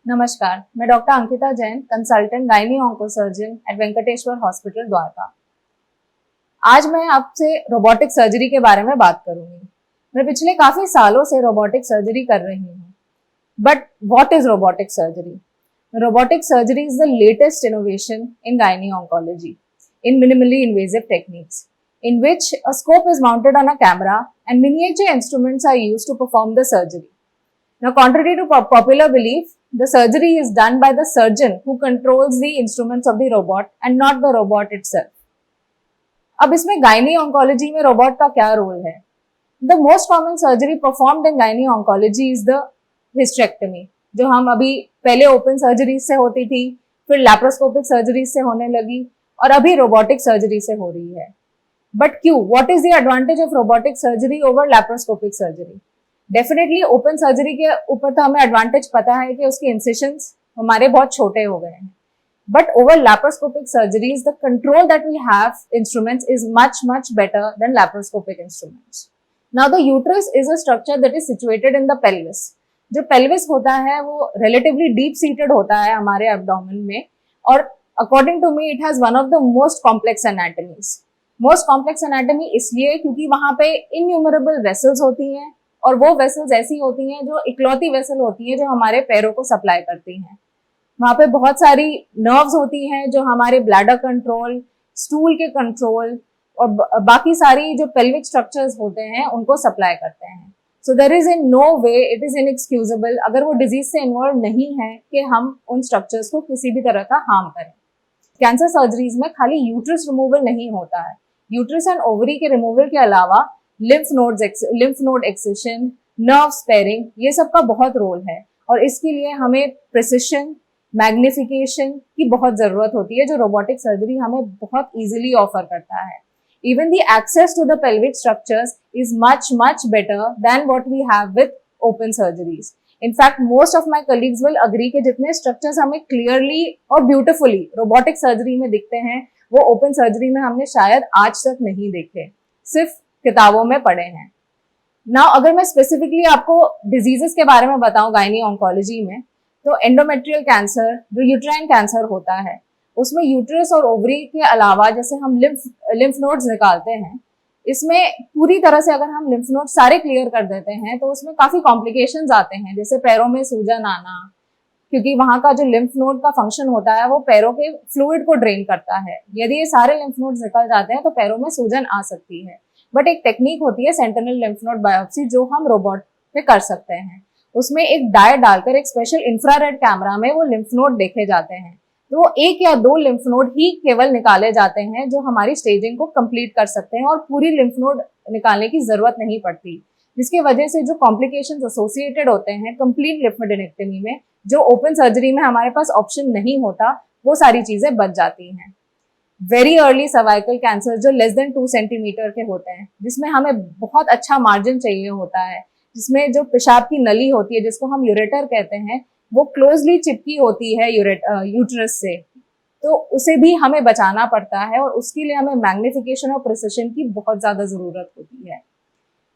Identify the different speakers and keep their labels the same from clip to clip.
Speaker 1: नमस्कार, मैं doctor Ankita Jain, consultant gynae oncosurgeon at Venkateshwar hospital Dwarka. आज मैं आपसे रोबोटिक सर्जरी के बारे में बात करूंगी। मैं पिछले काफी सालों से रोबोटिक सर्जरी कर रही हूँ। But what is robotic surgery? Robotic surgery is the latest innovation in gynae oncology in minimally invasive techniques, in which a scope is mounted on a camera and miniature instruments are used to perform the surgery. Now, contrary to popular belief, the surgery is done by the surgeon who controls the instruments of the robot and not the robot itself. अब इसमें gynae oncology में robot का क्या role है? The most common surgery performed in gynae oncology is the hysterectomy, जो हम अभी पहले ओपन सर्जरी से होती थी, फिर लैप्रोस्कोपिक सर्जरी से होने लगी और अभी रोबोटिक सर्जरी से हो रही है। बट क्यों? What is the advantage of robotic surgery over laparoscopic surgery? Definitely open surgery के ऊपर तो हमें एडवांटेज पता है कि उसके इंसिशंस हमारे बहुत छोटे हो गए हैं। But over laparoscopic surgeries, the control that we have instruments is much better than laparoscopic instruments. Now, the uterus is a structure that is situated in the pelvis. जो pelvis होता है वो relatively deep seated होता है हमारे abdomen में, और according to me it has one of the most complex anatomies. Most complex anatomy इसलिए क्योंकि वहाँ पे innumerable vessels होती हैं, और वो vessels ऐसी होती हैं जो इकलौती vessel होती हैं जो हमारे पैरों को सप्लाई करती हैं। वहां पे बहुत सारी नर्व्स होती हैं जो हमारे ब्लैडर कंट्रोल, स्टूल के कंट्रोल और बाकी सारी जो पेल्विक स्ट्रक्चर्स होते हैं उनको सप्लाई करते हैं। So there is in no way, it is inexcusable अगर वो डिजीज से इन्वॉल्व नहीं है कि हम उन स्ट्रक्चर्स को किसी भी तरह का हार्म करें। कैंसर सर्जरीज में खाली यूट्रस रिमूवल नहीं होता है। यूट्रस एंड ओवरी के रिमूवल के अलावा lymph node excision, nerve sparing, ये सब का बहुत रोल है और इसके लिए हमें प्रिसिशन, मैग्निफिकेशन की बहुत जरूरत होती है, जो रोबोटिक सर्जरी हमें बहुत इजीली ऑफर करता है। Even the access to the pelvic structures is much better than what we have with open surgeries. In fact most of my colleagues will agree कि जितने स्ट्रक्चर्स हमें क्लियरली और ब्यूटिफुली रोबोटिक सर्जरी में दिखते हैं वो ओपन सर्जरी में हमने शायद आज तक नहीं देखे, सिर्फ किताबों में पढ़े हैं। नाउ अगर मैं स्पेसिफिकली आपको डिजीजेस के बारे में बताऊं गायनी ऑन्कोलॉजी में, तो एंडोमेट्रियल कैंसर जो यूट्राइन कैंसर होता है उसमें यूट्रस और ओवरी के अलावा जैसे हम लिम्फ नोड्स निकालते हैं, इसमें पूरी तरह से अगर हम लिम्फ नोड सारे क्लियर कर देते हैं तो उसमें काफी कॉम्प्लिकेशंस आते हैं, जैसे पैरों में सूजन आना, क्योंकि वहां का जो लिम्फ नोड का फंक्शन होता है वो पैरों के फ्लूइड को ड्रेन करता है। यदि ये सारे लिम्फ नोड्स निकल जाते हैं तो पैरों में सूजन आ सकती है। बट एक टेक्निक होती है सेंटिनल लिम्फ नोड बायोप्सी जो हम रोबोट पे कर सकते हैं। उसमें एक डाई डालकर एक स्पेशल इंफ्रारेड कैमरा में वो लिम्फ नोड देखे जाते हैं, तो एक या दो लिम्फ नोड ही केवल निकाले जाते हैं जो हमारी स्टेजिंग को कंप्लीट कर सकते हैं और पूरी लिम्फ नोड निकालने की जरूरत नहीं पड़ती, जिसकी वजह से जो कॉम्प्लिकेशंस एसोसिएटेड होते हैं कंप्लीट लिम्फोडेनेक्टमी में, जो ओपन सर्जरी में हमारे पास ऑप्शन नहीं होता, वो सारी चीजें बच जाती हैं। वेरी अर्ली सर्वाइकल कैंसर जो लेस देन 2 सेंटीमीटर के होते हैं, जिसमें हमें बहुत अच्छा मार्जिन चाहिए होता है, जिसमें जो पेशाब की नली होती है जिसको हम यूरेटर कहते हैं वो क्लोजली चिपकी होती है यूट्रस से, तो उसे भी हमें बचाना पड़ता है और उसके लिए हमें मैग्निफिकेशन और प्रिसिशन की बहुत ज्यादा जरूरत होती है।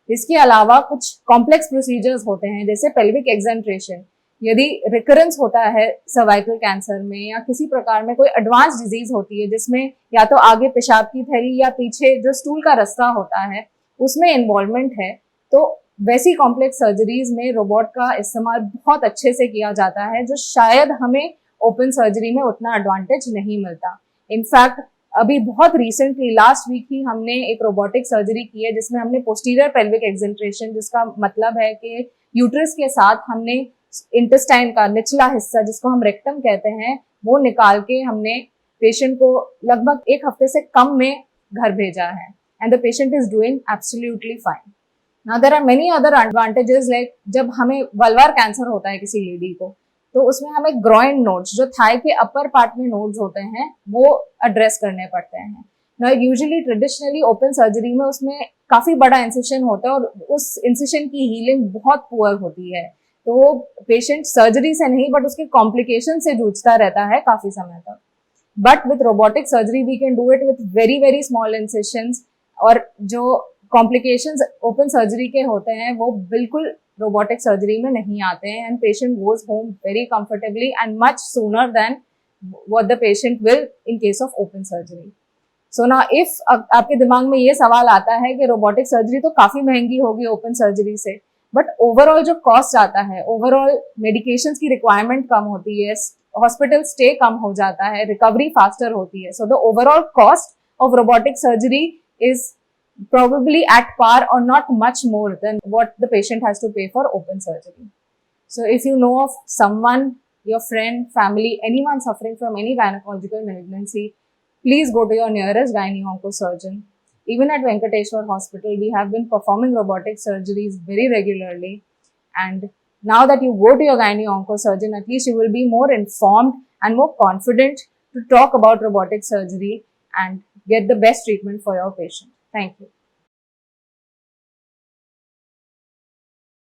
Speaker 1: इसके अलावा कुछ कॉम्प्लेक्स प्रोसीजर्स होते हैं जैसे पेल्विक एक्सेंट्रेशन। यदि रिकरेंस होता है सर्वाइकल कैंसर में या किसी प्रकार में कोई एडवांस डिजीज होती है जिसमें या तो आगे पेशाब की थैली या पीछे जो स्टूल का रास्ता होता है उसमें इन्वॉल्वमेंट है, तो वैसी कॉम्प्लेक्स सर्जरीज में रोबोट का इस्तेमाल बहुत अच्छे से किया जाता है, जो शायद हमें ओपन सर्जरी में उतना एडवांटेज नहीं मिलता। इनफैक्ट अभी बहुत रिसेंटली लास्ट वीक ही हमने एक रोबोटिक सर्जरी की है जिसमें हमने पोस्टीरियर पेल्विक एक्सेंट्रेशन, जिसका मतलब है कि यूट्रस के साथ हमने इंटेस्टाइन का निचला हिस्सा जिसको हम रेक्टम कहते हैं वो निकाल के हमने पेशेंट को लगभग 1 हफ्ते से कम में घर भेजा है, and the patient is doing absolutely fine. Now there are many other advantages, like जब हमें वल्वार कैंसर होता है किसी लेडी को, तो उसमें हमें ग्रॉइन नोड्स जो थाई के अपर पार्ट में नोड्स होते हैं वो एड्रेस करने पड़ते हैं। Now usually traditionally open surgery में उसमें काफी बड़ा इंसिशन होता है और उस इंसिशन की हीलिंग बहुत पुअर होती है, तो वो पेशेंट सर्जरी से नहीं बट उसके कॉम्प्लिकेशन से जूझता रहता है काफी समय तक। But with robotic surgery we can do it with very small incisions, और जो कॉम्प्लिकेशंस ओपन सर्जरी के होते हैं वो बिल्कुल रोबोटिक सर्जरी में नहीं आते हैं and patient goes home very comfortably and much sooner than what the patient will in case of open surgery. So ना इफ आपके दिमाग में ये सवाल आता है कि रोबोटिक सर्जरी तो काफी महंगी होगी ओपन सर्जरी से, बट ओवरऑल जो कॉस्ट आता है, ओवरऑल मेडिकेशंस की रिक्वायरमेंट कम होती है, हॉस्पिटल स्टे कम हो जाता है, रिकवरी फास्टर होती है. So the overall cost of robotic surgery is probably at par or not much more than what the patient has to pay for open surgery. So if you know of someone, your friend, family, anyone suffering from any gynecological malignancy, please go to your nearest gynae surgeon. Even at Venkateshwar Hospital, we have been performing robotic surgeries very regularly. And now that you go to your gynae surgeon, at least you will be more informed and more confident to talk about robotic surgery and get the best treatment for your patient. Thank you.